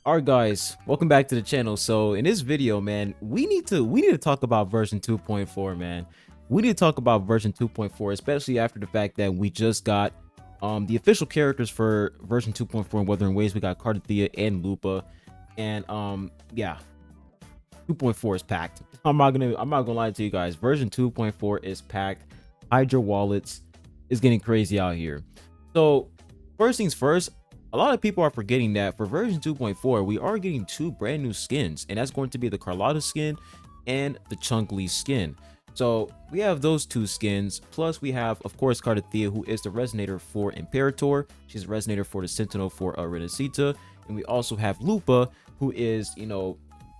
Alright guys, welcome back to the channel. So in this video, man, we need to talk about version 2.4, man. We need to talk about version 2.4, especially after the fact that we just got the official characters for version 2.4 in Wuthering Waves. We got Cardathea and Lupa. And yeah, 2.4 is packed. I'm not gonna lie to you guys. Version 2.4 is packed. Hydra wallets is getting crazy out here. So first things first, a lot of people are forgetting that for version 2.4 we are getting two brand new skins, and that's going to be the Carlotta skin and the Chun-Li skin. So we have those two skins, plus we have of course Cardathea, who is the resonator for Imperator. She's a resonator for the Sentinel for Renacita. And we also have Lupa, who is,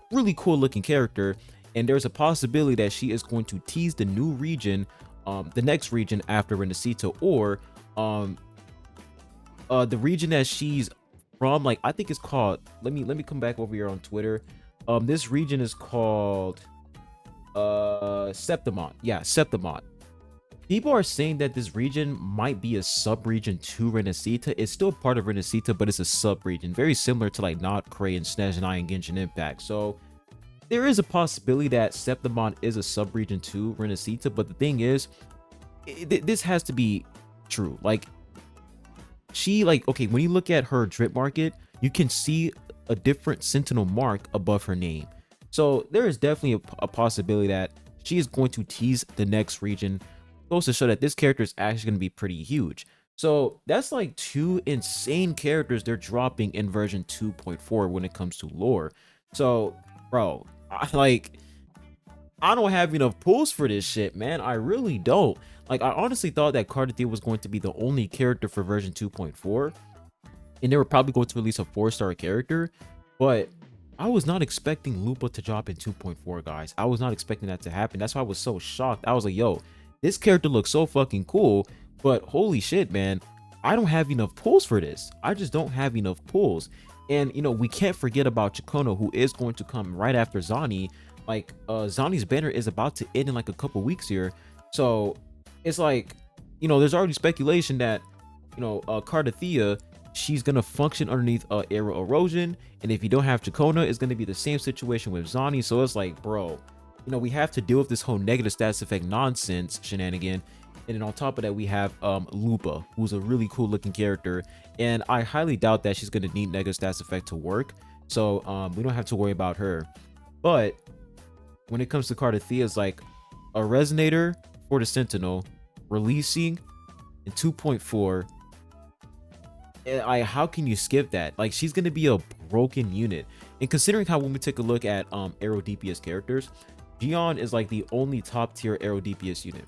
really cool looking character, and there's a possibility that she is going to tease the new region, the next region after Renacita, or the region that she's from. Like, I think it's called, let me come back over here on Twitter. This region is called Septimont. Yeah, Septimont. People are saying that this region might be a sub-region to Renacita. It's still part of Renacita, but it's a sub-region, very similar to like Not Cray and Snezhnai and Genshin Impact. So there is a possibility that Septimont is a sub-region to Renacita, but the thing is, this has to be true. Like, okay, when you look at her drip market, you can see a different Sentinel mark above her name. So there is definitely a possibility that she is going to tease the next region, goes to show that this character is actually going to be pretty huge. So that's like two insane characters they're dropping in version 2.4 when it comes to lore. So, bro, I don't have enough pulls for this shit, man. I really don't. Like, I honestly thought that Cardathea was going to be the only character for version 2.4, and they were probably going to release a 4-star character, but I was not expecting Lupa to drop in 2.4, guys. I was not expecting that to happen. That's why I was so shocked. I was like, yo, this character looks so fucking cool, but holy shit, man, I don't have enough pulls for this. I just don't have enough pulls. And, we can't forget about Chikono, who is going to come right after Zani. Like, Zani's banner is about to end in like a couple weeks here. So it's like, there's already speculation that, Cardathea, she's gonna function underneath Aero Erosion, and if you don't have Chikona, it's gonna be the same situation with Zani. So it's like, bro, we have to deal with this whole negative status effect nonsense shenanigan. And then on top of that, we have Lupa, who's a really cool looking character, and I highly doubt that she's gonna need negative status effect to work. So we don't have to worry about her. But when it comes to Cardathea, it's like a resonator for the Sentinel releasing in 2.4. How can you skip that? Like, she's gonna be a broken unit. And considering how, when we take a look at Aero DPS characters, Gion is like the only top tier Aero DPS unit,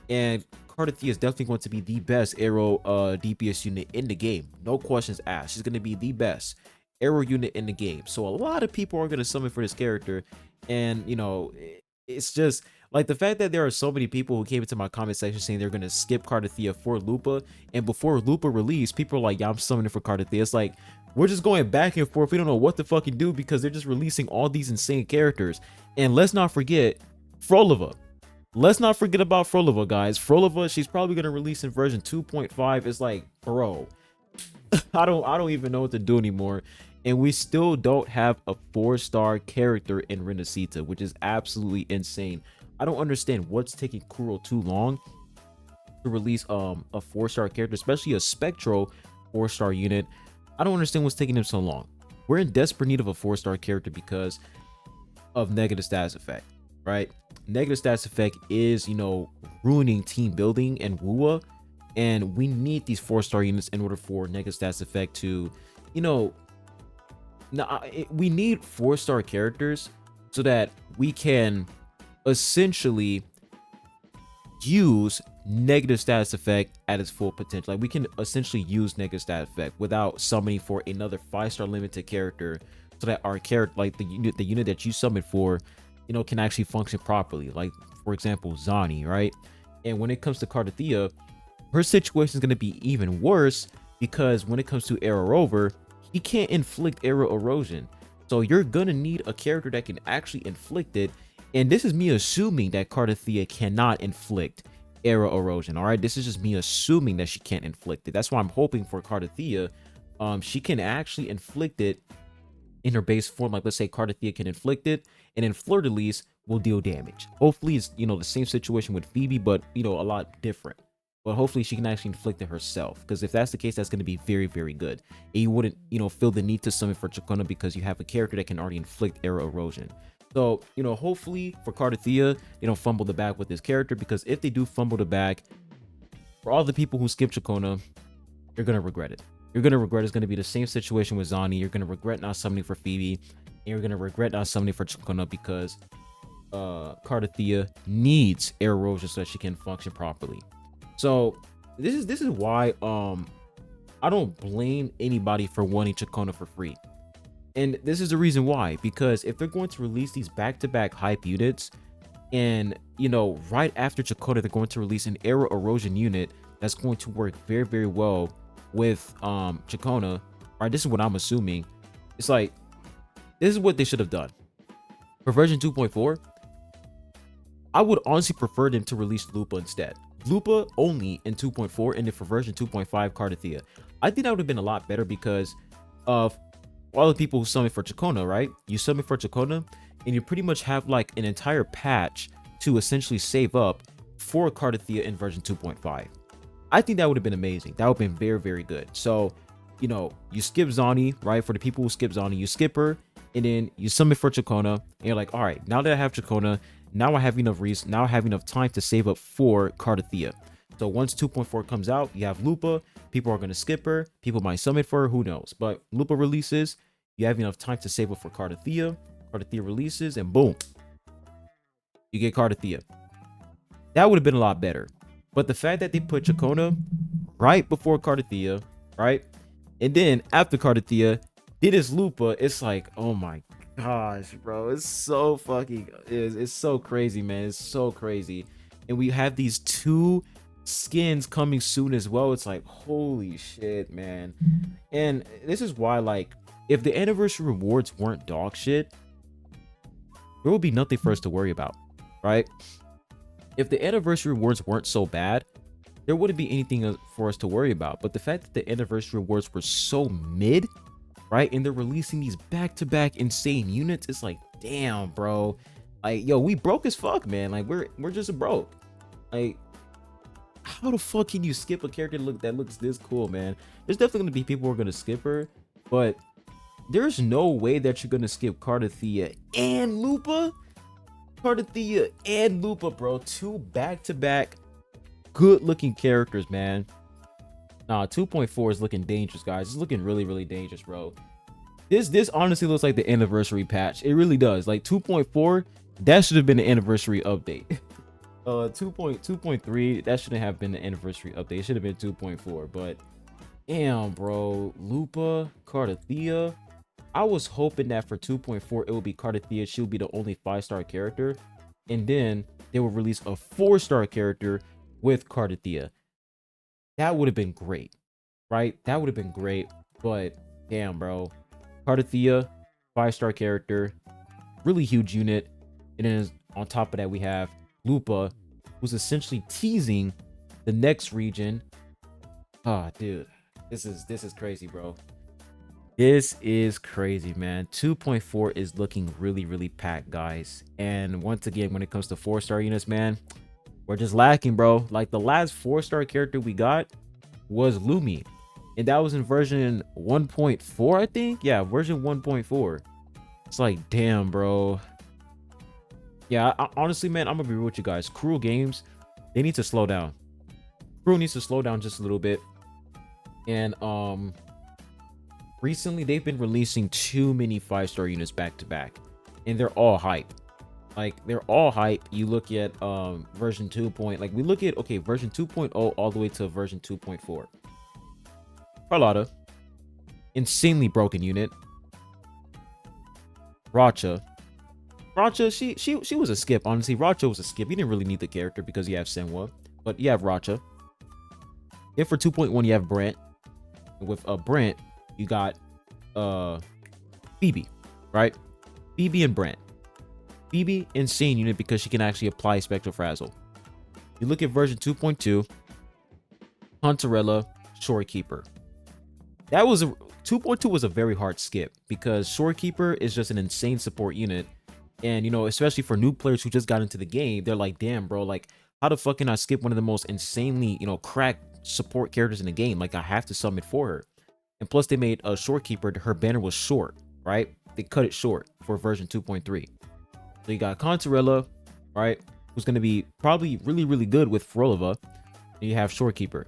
and Cardathea is definitely going to be the best Aero DPS unit in the game, no questions asked. She's gonna be the best Aero unit in the game. So a lot of people are gonna summon for this character, and it's just like the fact that there are so many people who came into my comment section saying they're gonna skip Cardathea for Lupa, and before Lupa release, people are like, yeah, I'm summoning for Cardathea. It's like, we're just going back and forth. We don't know what to fucking do because they're just releasing all these insane characters. And let's not forget Frolova. Let's not forget about Frolova, guys. Frolova, she's probably gonna release in version 2.5. It's like, bro, I don't even know what to do anymore. And we still don't have a 4-star character in Renacita, which is absolutely insane. I don't understand what's taking Kuro too long to release a 4-star character, especially a Spectral 4-star unit. I don't understand what's taking him so long. We're in desperate need of a 4-star character because of negative status effect, right? Negative status effect is, ruining team building and WUA, and we need these 4-star units in order for negative status effect to, we need 4-star characters so that we can essentially use negative status effect at its full potential. Like, we can essentially use negative status effect without summoning for another 5-star limited character, so that our character, like the unit that you summon for, can actually function properly. Like, for example, Zani, right? And when it comes to Cardathea, her situation is going to be even worse, because when it comes to Aero Rover, he can't inflict Aero Erosion. So you're gonna need a character that can actually inflict it. And this is me assuming that Cardathea cannot inflict Aero Erosion. All right, this is just me assuming that she can't inflict it. That's why I'm hoping for Cardathea, she can actually inflict it in her base form. Like, let's say Cardathia can inflict it, and then Fleur de Lis will deal damage. Hopefully it's, you know, the same situation with Phoebe, but, you know, a lot different. But hopefully she can actually inflict it herself, because if that's the case, that's going to be very, very good. And you wouldn't, you know, feel the need to summon for Chakona because you have a character that can already inflict arrow erosion. So, you know, hopefully for Cardathia, they don't fumble the bag with this character, because if they do fumble the bag, for all the people who skip Chakona, you're going to regret it. You're going to regret it's going to be the same situation with Zani. You're going to regret not summoning for Phoebe, and you're going to regret not summoning for Chakona, because Cardathia needs air erosion so that she can function properly. So this is why I don't blame anybody for wanting Chakona for free. And this is the reason why, because if they're going to release these back-to-back hype units, and, you know, right after Chakona, they're going to release an arrow erosion unit that's going to work very, very well with Chakona, right? This is what I'm assuming. It's like, this is what they should have done. For version 2.4, I would honestly prefer them to release Lupa instead. Lupa only in 2.4, and then for version 2.5, Cardathia. I think that would have been a lot better, because of all the people who summon for Chakona, right? You summon for Chakona, and you pretty much have like an entire patch to essentially save up for Cardathia in version 2.5. I think that would have been amazing. That would have been very, very good. So, you know, you skip Zani, right? For the people who skip Zani, you skip her, and then you summon for Chakona, and you're like, all right, now that I have Chakona, now I have enough reason, now I have enough time to save up for Cardathia. So once 2.4 comes out, you have Lupa, people are going to skip her, people might summon for her, who knows? But Lupa releases, you have enough time to save up for Cardathia. Cardathia releases, and boom, you get Cardathia. That would have been a lot better. But the fact that they put Chakona right before Cardathia, right? And then after Cardathia, did his Lupa, it's like, oh my gosh, bro. It's so fucking, it's so crazy, man. It's so crazy. And we have these two skins coming soon as well. It's like, holy shit, man. And this is why, like, if the anniversary rewards weren't dog shit, there would be nothing for us to worry about, right? If the anniversary rewards weren't so bad, there wouldn't be anything for us to worry about. But the fact that the anniversary rewards were so mid, right? And they're releasing these back-to-back insane units, it's like, damn, bro. Like, yo, we broke as fuck, man. Like, we're just broke. Like, how the fuck can you skip a character that looks this cool, man? There's definitely gonna be people who are gonna skip her, but there's no way that you're gonna skip Cardathia and Lupa. Cardathia and Lupa, bro. Two back-to-back good-looking characters, man. Nah, 2.4 is looking dangerous, guys. It's looking really, really dangerous, bro. This honestly looks like the anniversary patch. It really does. Like 2.4, that should have been the anniversary update. 2.3, that shouldn't have been the anniversary update. It should have been 2.4. But damn, bro, Lupa, Cardathia. I was hoping that for 2.4 it would be Cardathia. She would be the only 5-star character, and then they will release a 4-star character with Cardathia. That would have been great, right? That would have been great. But damn, bro, Cardathia, 5-star character, really huge unit. And then on top of that, we have Lupa, who's essentially teasing the next region. Ah, dude, this is crazy, bro. This is crazy, man. 2.4 is looking really, really packed, guys. And once again, when it comes to 4-star units, man, we're just lacking, bro. Like, the last 4-star character we got was Lumi, and that was in version 1.4, I think. Yeah, version 1.4. It's like, damn, bro. Yeah, honestly, man, I'm gonna be real with you guys. Kuro Games, they need to slow down. Kuro needs to slow down just a little bit. And recently they've been releasing too many 5-star units back to back, and they're all hype. Like, they're all hype. You look at version 2. Like, we look at, okay, version 2.0 all the way to version 2.4. Carlotta, insanely broken unit. Racha, she was a skip. Honestly, Racha was a skip. You didn't really need the character because you have Senwa, but you have Racha. Then for 2.1 you have Brent. And with Brent, you got Phoebe, right? Phoebe and Brent. Phoebe, insane unit because she can actually apply Spectral Frazzle. You look at version 2.2, Hunterella, Shorekeeper. That was 2.2 was a very hard skip because Shorekeeper is just an insane support unit. And, you know, especially for new players who just got into the game, they're like, damn, bro, like, how the fuck can I skip one of the most insanely, you know, cracked support characters in the game? Like, I have to summon for her. And plus, they made a Shorekeeper, her banner was short, right? They cut it short for version 2.3. So you got Contarella, right? Who's going to be probably really, really good with Frolova. And you have Shorekeeper.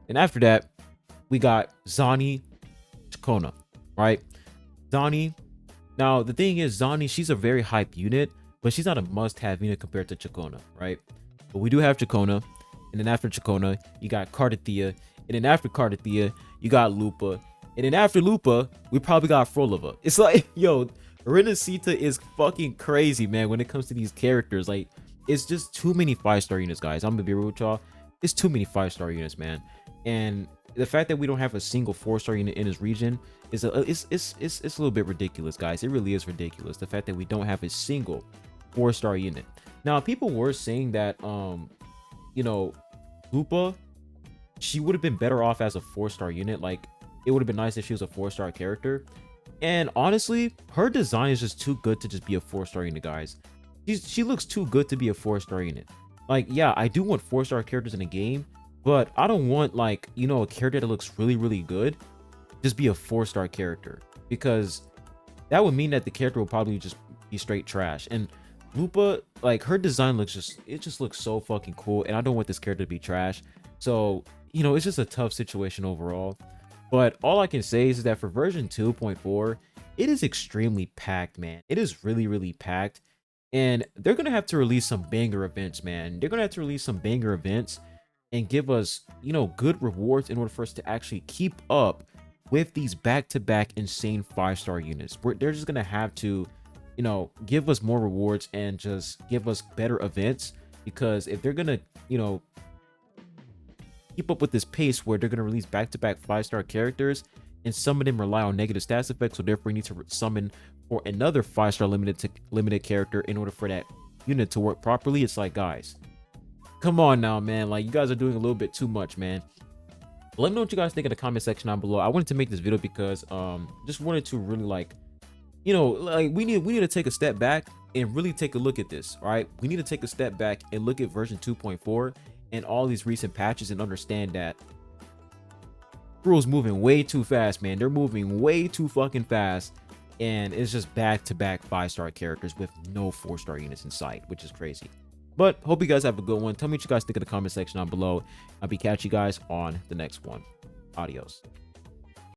And after that, we got Zani, Chakona, right? Zani. Now, the thing is, Zani, she's a very hype unit, but she's not a must-have unit compared to Chakona, right? But we do have Chakona. And then after Chakona, you got Cardathea. And then after Cardathea, you got Lupa. And then after Lupa, we probably got Frolova. It's like, yo, Renacita is fucking crazy, man, when it comes to these characters. Like, it's just too many 5-star units, guys. I'm gonna be real with y'all. It's too many 5-star units, man. And the fact that we don't have a single 4-star unit in this region is it's a little bit ridiculous, guys. It really is ridiculous. The fact that we don't have a single 4-star unit. Now, people were saying that you know, Lupa, she would have been better off as a 4-star unit. Like, it would have been nice if she was a 4-star character. And honestly, her design is just too good to just be a 4-star unit, guys. She looks too good to be a 4-star unit. Like, yeah, I do want 4-star characters in a game, but I don't want, like, you know, a character that looks really, really good just be a 4-star character, because that would mean that the character will probably just be straight trash. And Lupa, like, her design looks it just looks so fucking cool, and I don't want this character to be trash. So, you know, it's just a tough situation overall. But all I can say is that for version 2.4, it is extremely packed, man. It is really, really packed. And they're going to have to release some banger events, man. They're going to have to release some banger events and give us, you know, good rewards in order for us to actually keep up with these back-to-back insane 5-star units. They're just going to have to, you know, give us more rewards and just give us better events. Because if they're going to, you know, keep up with this pace where they're going to release back-to-back 5-star characters, and some of them rely on negative stats effects, so therefore you need to summon for another 5-star limited character in order for that unit to work properly. It's like, guys, come on now, man. Like, you guys are doing a little bit too much, man. Let me know what you guys think in the comment section down below. I wanted to make this video because just wanted to really, like, you know, like, we need to take a step back and really take a look at this. All right, we need to take a step back and look at version 2.4 and all these recent patches and understand that Kuro's moving way too fast, man. They're moving way too fucking fast, and it's just back-to-back 5-star characters with no 4-star units in sight, which is crazy. But hope you guys have a good one. Tell me what you guys think in the comment section down below. I'll be catching you guys on the next one. Adios.